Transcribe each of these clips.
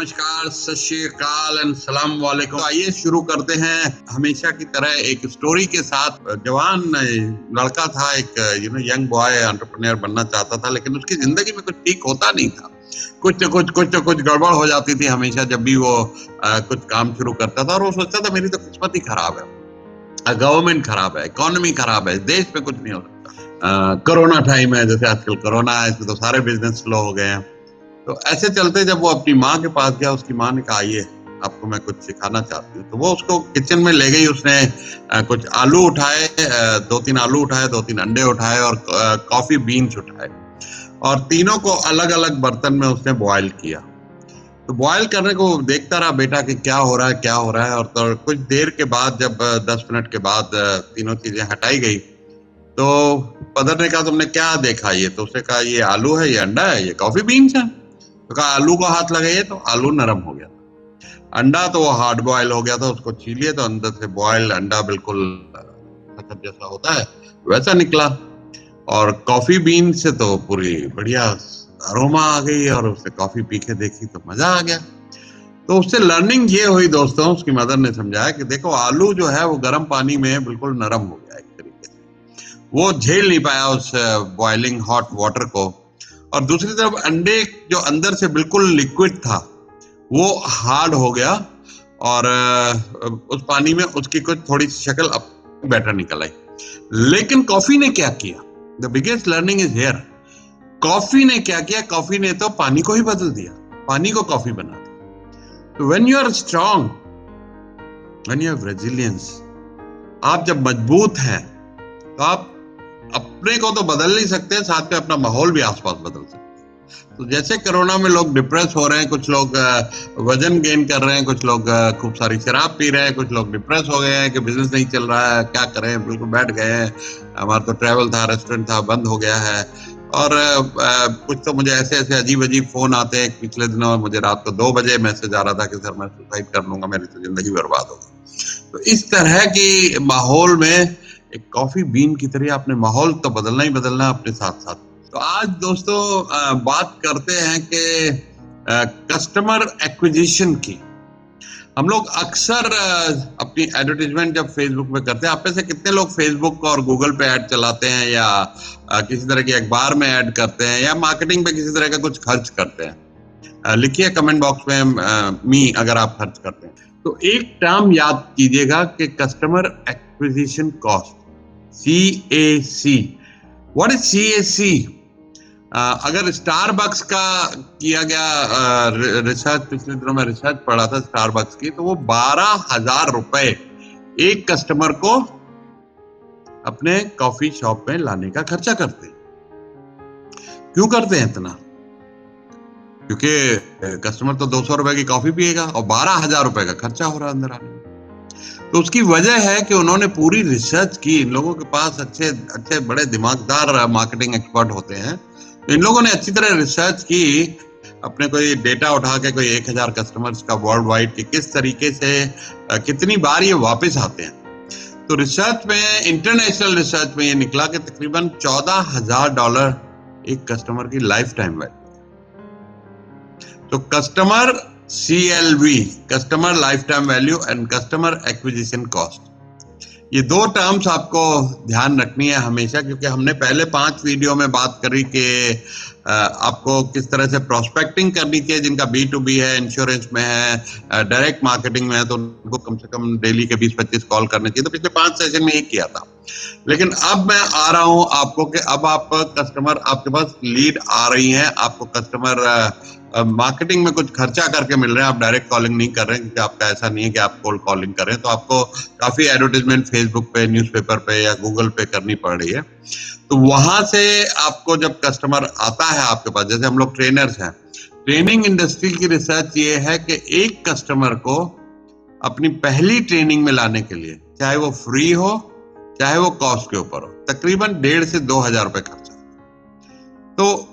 नमस्कार, सत श्री अकाल एंड सलाम वालेकुम। तो आइए शुरू करते हैं हमेशा की तरह एक स्टोरी के साथ। जवान लड़का था, एक यंग बॉय एंटरप्रेन्योर बनना चाहता था, लेकिन उसकी जिंदगी में कुछ ठीक होता नहीं था। कुछ न कुछ गड़बड़ हो जाती थी हमेशा जब भी वो कुछ काम शुरू करता था, और वो सोचता था मेरी तो किस्मत ही खराब है, गवर्नमेंट खराब है, इकोनॉमी खराब है, देश में कुछ नहीं हो सकता। कोरोना टाइम है, जैसे आजकल कोरोना है, इसमें तो सारे बिजनेस स्लो हो गए हैं। तो ऐसे चलते जब वो अपनी माँ के पास गया, उसकी माँ ने कहा आइए आपको मैं कुछ सिखाना चाहती हूँ। तो वो उसको किचन में ले गई। उसने कुछ आलू उठाए, 2-3 आलू उठाए, 2-3 अंडे उठाए और कॉफी बीन्स उठाए, और तीनों को अलग अलग बर्तन में उसने बॉयल किया। तो बॉयल करने को देखता रहा बेटा कि क्या हो रहा है क्या हो रहा है। और तो कुछ देर के बाद, जब 10 मिनट के बाद तीनों चीजें हटाई गई, तो मदर ने कहा तुमने क्या देखा? ये तो उसने कहा ये आलू है, ये अंडा है, ये कॉफी बीन्स है। तो कहा आलू को हाथ लगाइए, तो आलू नरम हो गया था। अंडा तो वो हार्ड बॉयल हो गया था, उसको छीलिए तो अंदर से बॉयल अंडा बिल्कुल खटर जैसा होता है वैसा निकला। और कॉफी बीन से तो पूरी बढ़िया अरोमा आ गई, और उसने कॉफी पी के देखी तो मजा आ गया। तो उससे लर्निंग ये हुई दोस्तों, उसकी मदर ने समझाया कि देखो आलू जो है वो गर्म पानी में बिल्कुल नरम हो गया, एक तरीके से वो झेल नहीं पाया उस बॉइलिंग हॉट वाटर को। और दूसरी तरफ अंडे जो अंदर से बिल्कुल लिक्विड था वो हार्ड हो गया, और उस पानी में उसकी कुछ थोड़ी सी शक्ल अब बेटर निकल आई। लेकिन कॉफी ने क्या किया? The biggest learning is here. Coffee ने क्या किया? कॉफी ने तो पानी को ही बदल दिया, पानी को कॉफी बना दिया। तो when you are strong, when you have resilience, आप जब मजबूत हैं तो आप अपने को तो बदल नहीं सकते, साथ में अपना माहौल भी आसपास बदल सकते हैं। तो जैसे कोरोना में लोग डिप्रेस हो रहे हैं, कुछ लोग वजन गेन कर रहे हैं, कुछ लोग खूब सारी शराब पी रहे हैं, कुछ लोग डिप्रेस हो गए हैं कि बिजनेस नहीं चल रहा है, क्या करें, बिल्कुल बैठ गए हैं, हमारा तो ट्रैवल था, रेस्टोरेंट था, बंद हो गया है। और कुछ तो मुझे ऐसे ऐसे अजीब अजीब फोन आते हैं। पिछले दिनों मुझे रात को 2 बजे मैसेज आ रहा था कि सर मैं सुसाइड कर लूंगा, मेरी तो जिंदगी बर्बाद होगी। तो इस तरह की माहौल में एक कॉफी बीन की तरह अपने माहौल तो बदलना ही बदलना अपने साथ साथ। तो आज दोस्तों बात करते हैं कि कस्टमर एक्विजिशन की। हम लोग अक्सर अपनी एडवर्टीजमेंट जब फेसबुक पे करते हैं, आप में से कितने लोग फेसबुक और गूगल पे ऐड चलाते हैं, या किसी तरह की अखबार में ऐड करते हैं, या मार्केटिंग पे किसी तरह का कुछ खर्च करते हैं? लिखिए कमेंट बॉक्स में मी अगर आप खर्च करते हैं। तो एक टर्म याद कीजिएगा कि customer acquisition cost, CAC। What is CAC? अगर स्टारबक्स का किया गया रिसर्च, पिछले दिनों में रिसर्च पढ़ा था स्टारबक्स की, तो वो 12,000 रुपए एक कस्टमर को अपने कॉफी शॉप में लाने का खर्चा करते हैं। क्यों करते हैं इतना? क्योंकि कस्टमर तो 200 रुपए की कॉफी पिएगा और 12,000 रुपए का खर्चा हो रहा है अंदर आने में। तो उसकी वजह है कि उन्होंने पूरी रिसर्च की। इन लोगों के पास अच्छे अच्छे बड़े दिमागदार मार्केटिंग एक्सपर्ट होते हैं। इन लोगों ने अच्छी तरह रिसर्च की, अपने कोई डेटा उठा के कोई 1,000 कस्टमर्स का वर्ल्ड वाइड कि किस तरीके से कितनी बार ये वापस आते हैं। तो रिसर्च में, इंटरनेशनल रिसर्च में ये निकला कि तकरीबन $14,000 एक कस्टमर की लाइफ टाइम वैल्यू। तो customer CLV, customer life time value, and customer acquisition cost, ये 2 टर्म्स आपको ध्यान रखनी है हमेशा, क्योंकि हमने पहले 5 वीडियो में बात करी कि आपको किस तरह से प्रोस्पेक्टिंग करनी चाहिए। जिनका B2B है, इंश्योरेंस में है, डायरेक्ट मार्केटिंग में है, तो उनको कम से कम डेली के 20-25 कॉल करने चाहिए। तो पिछले 5 सेशन में ये किया था। लेकिन अब मैं आ रहा हूं आपको कि अब आप कस्टमर, आपके पास लीड आ रही है, आपको कस्टमर मार्केटिंग में कुछ खर्चा करके मिल रहे हैं, आप डायरेक्ट कॉलिंग नहीं कर रहे हैं, क्योंकि आपका ऐसा नहीं है कि आप कोल्ड कॉलिंग कर रहे हैं। तो आपको काफी एडवर्टाइजमेंट फेसबुक पे, न्यूज़पेपर पे या गूगल पे करनी पड़ रही है। तो वहां से आपको जब कस्टमर आता है आपके पास, जैसे हम लोग ट्रेनर्स हैं, ट्रेनिंग इंडस्ट्री की रिसर्च ये है कि एक कस्टमर को अपनी पहली ट्रेनिंग में लाने के लिए, चाहे वो फ्री हो चाहे वो कॉस्ट के ऊपर हो, तकरीबन 1,500 से 2,000 रुपए खर्चा। तो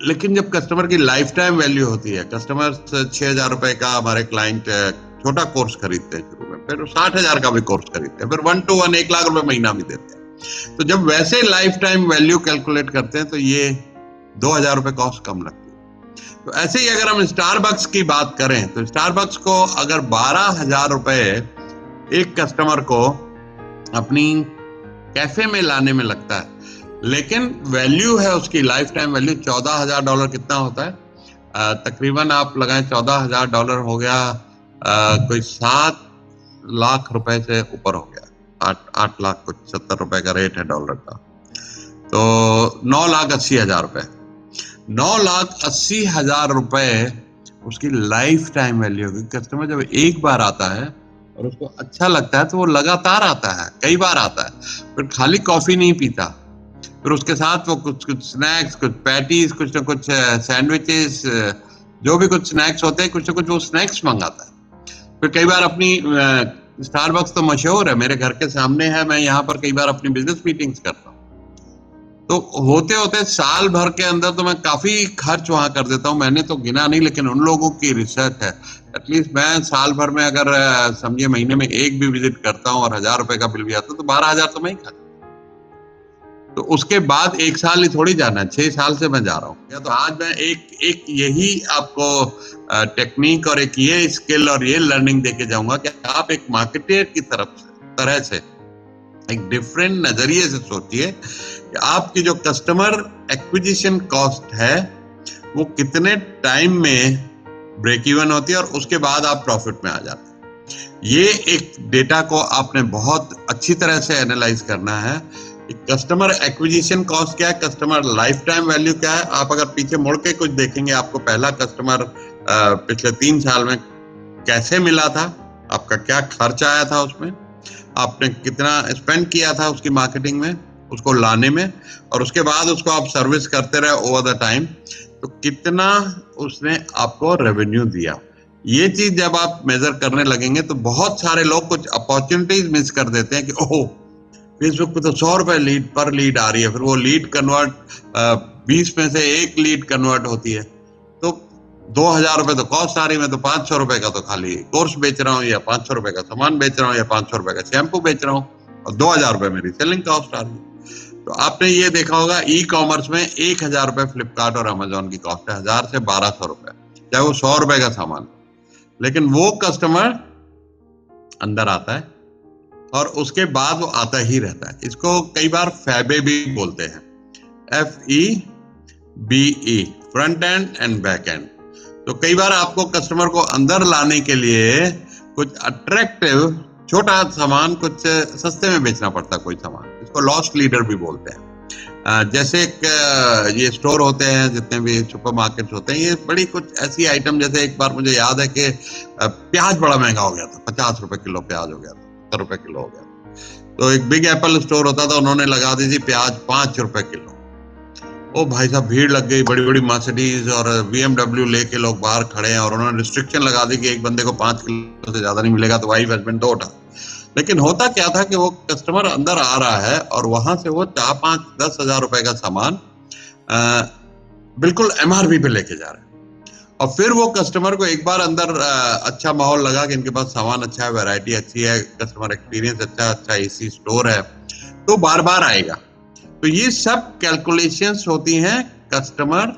लेकिन जब कस्टमर की लाइफ टाइम वैल्यू होती है, कस्टमर 6,000 रुपए का हमारे क्लाइंट छोटा कोर्स खरीदते हैं शुरू में, फिर 60,000 का भी कोर्स खरीदते हैं, फिर 1 to 1 1 लाख रुपए महीना भी देते हैं। तो जब वैसे लाइफ टाइम वैल्यू कैलकुलेट करते हैं तो ये 2,000 रुपए कॉस्ट कम लगती है। तो ऐसे ही अगर हम स्टारबक्स की बात करें तो स्टारबक्स को अगर 12,000 रुपए एक कस्टमर को अपनी कैफे में लाने में लगता है, लेकिन वैल्यू है उसकी लाइफ टाइम वैल्यू $14,000 कितना होता है? तकरीबन आप लगाएं $14,000 हो गया कोई 7 लाख रुपए से ऊपर हो गया, 8 लाख कुछ 70 रुपए का रेट है डॉलर का, तो 9,80,000 रुपए, 9,80,000 रुपए उसकी लाइफ टाइम वैल्यू होगी। कस्टमर जब एक बार आता है और उसको अच्छा लगता है तो वो लगातार आता है, कई बार आता है, फिर खाली कॉफी नहीं पीता, फिर उसके साथ वो कुछ स्नैक्स, कुछ पैटीज, कुछ ना कुछ सैंडविचेस, जो भी कुछ स्नैक्स होते हैं, कुछ ना कुछ वो स्नैक्स मंगाता है। फिर कई बार अपनी स्टारबक्स तो मशहूर है, मेरे घर के सामने है, मैं यहाँ पर कई बार अपनी बिजनेस मीटिंग्स करता हूँ। तो होते होते साल भर के अंदर तो मैं काफी खर्च वहां कर देता हूँ, मैंने तो गिना नहीं, लेकिन उन लोगों की रिसर्च है, एटलीस्ट मैं साल भर में अगर समझिए महीने में एक भी विजिट करता हूँ और 1,000 रुपए का बिल भी आता है तो 12,000 तो मैं ही खर्च। तो उसके बाद एक साल ही थोड़ी जाना है, 6 साल से मैं जा रहा हूँ। तो आज मैं एक यही आपको टेक्निक और एक ये स्किल और ये लर्निंग देके जाऊंगा कि आप एक मार्केटर की तरह से एक डिफरेंट नजरिए से सोचिए कि आपकी जो कस्टमर एक्विजिशन कॉस्ट है वो कितने टाइम में ब्रेक इवन होती है और उसके बाद आप प्रॉफिट में आ जाते हैं। ये एक डेटा को आपने बहुत अच्छी तरह से एनालाइज करना है। कस्टमर एक्विजिशन कॉस्ट क्या है, कस्टमर लाइफ टाइम वैल्यू क्या है। आप अगर पीछे मुड़ के कुछ देखेंगे, आपको पहला कस्टमर पिछले 3 साल में कैसे मिला था, आपका क्या खर्च आया था, उसमें आपने कितना स्पेंड किया था उसकी मार्केटिंग में, उसको लाने में, और उसके बाद उसको आप सर्विस करते रहे ओवर द टाइम, तो कितना उसने आपको रेवेन्यू दिया। ये चीज जब आप मेजर करने लगेंगे तो बहुत सारे लोग कुछ अपॉर्चुनिटीज मिस कर देते हैं कि ओह फेसबुक पे तो 100 रुपए लीड पर लीड आ रही है, फिर वो लीड कन्वर्ट 20 में से 1 लीड कन्वर्ट होती है, तो 2,000 रुपए तो कॉस्ट आ रही है, मैं तो 500 रुपए का तो खाली कोर्स बेच रहा हूँ, या 500 रुपए का सामान बेच रहा हूँ, या 500 रुपए का शैम्पू बेच रहा हूँ, और 2,000 रुपए मेरी सेलिंग कॉस्ट आ रही है। तो आपने ये देखा होगा ई कॉमर्स में 1,000 रुपए फ्लिपकार्ट और अमेजोन की कॉस्ट है, 1,000 से 1,200 रुपए, चाहे वो 100 रुपए का सामान, लेकिन वो कस्टमर अंदर आता है और उसके बाद वो आता ही रहता है। इसको कई बार फैबे भी बोलते हैं, FEBE, front end and back and. तो कई बार आपको कस्टमर को अंदर लाने के लिए कुछ अट्रैक्टिव छोटा सामान कुछ सस्ते में बेचना पड़ता है, कोई सामान, इसको लॉस्ट लीडर भी बोलते हैं। जैसे ये स्टोर होते हैं, जितने भी सुपरमार्केट्स होते हैं, ये बड़ी कुछ ऐसी आइटम, जैसे एक बार मुझे याद है कि प्याज बड़ा महंगा हो गया था, 50 रुपए किलो प्याज हो गया था, 70 रुपए किलो हो गया, तो एक बिग एप्पल स्टोर होता था, उन्होंने लगा दी थी प्याज 5 रुपए किलो। ओ भाई साहब, भीड़ लग गई, बड़ी बड़ी मर्सिडीज और BMW लेके लोग बाहर खड़े हैं, और उन्होंने रिस्ट्रिक्शन लगा दी कि एक बंदे को 5 किलो से ज्यादा नहीं मिलेगा, तो वाइफ हस्बैंड दो उठा। लेकिन होता क्या था कि वो कस्टमर अंदर आ रहा है और वहां से वो 4, 5, 10,000 रुपए का सामान बिल्कुल MRP पे लेके जा रहे हैं, और फिर वो कस्टमर को एक बार अंदर अच्छा माहौल लगा कि इनके पास सामान अच्छा है, वैरायटी अच्छी है, कस्टमर एक्सपीरियंस अच्छा AC स्टोर है, तो बार बार आएगा। तो ये सब कैलकुलेशंस होती हैं, customer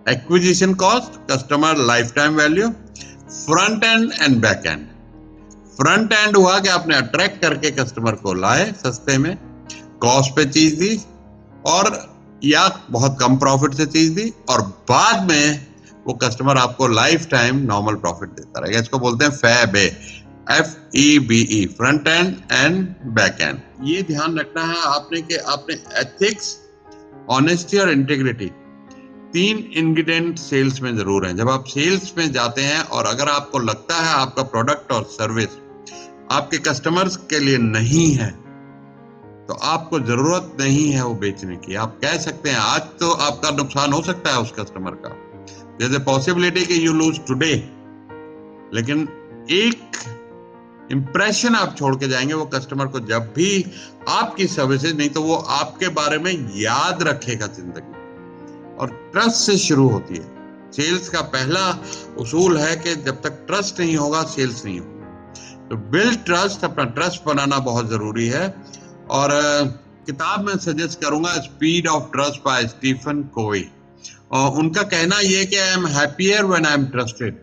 acquisition cost, customer life time value, front end and back and. Front end हुआ कि आपने अट्रैक्ट करके कस्टमर को लाए सस्ते में, कॉस्ट पे चीज दी, और या बहुत कम प्रॉफिट से चीज दी, और बाद में वो कस्टमर आपको लाइफ टाइम नॉर्मल प्रॉफिट देता रहेगा। इसको बोलते हैं FEBE, FEBE, front end and back and. ये ध्यान रखना है आपने कि आपने एथिक्स, ऑनेस्टी और इंटीग्रिटी, 3 इंग्रेडिएंट सेल्स में जरूर है। जब आप सेल्स में जाते हैं और अगर आपको लगता है आपका प्रोडक्ट और सर्विस आपके कस्टमर्स के लिए नहीं है, तो आपको जरूरत नहीं है वो बेचने की। आप कह सकते हैं आज तो आपका नुकसान हो सकता है उस कस्टमर का, जैसे पॉसिबिलिटी कि यू लूज टुडे, लेकिन एक इंप्रेशन आप छोड़ के जाएंगे वो कस्टमर को, जब भी आपकी सर्विसेज, नहीं तो वो आपके बारे में याद रखेगा जिंदगी। और ट्रस्ट से शुरू होती है सेल्स का पहला उसूल है कि जब तक ट्रस्ट नहीं होगा सेल्स नहीं होगी। तो बिल्ड ट्रस्ट, अपना ट्रस्ट बनाना बहुत जरूरी है। और किताब में सजेस्ट करूंगा speed of trust by Stephen Covey. और उनका कहना ये कि I am happier when I am trusted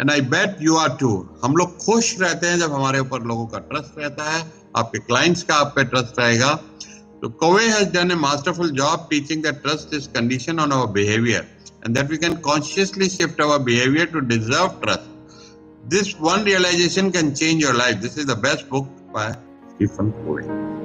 and I bet you are too. हम लोग खुश रहते हैं जब हमारे ऊपर लोगों का ट्रस्ट रहता है, आपके क्लाइंट्स का आप पे ट्रस्ट रहेगा। तो Covey has done a masterful job teaching that trust is conditioned on our behavior and that we can consciously shift our behavior to deserve trust. This one realization can change your life. This is the best book by Stephen Covey.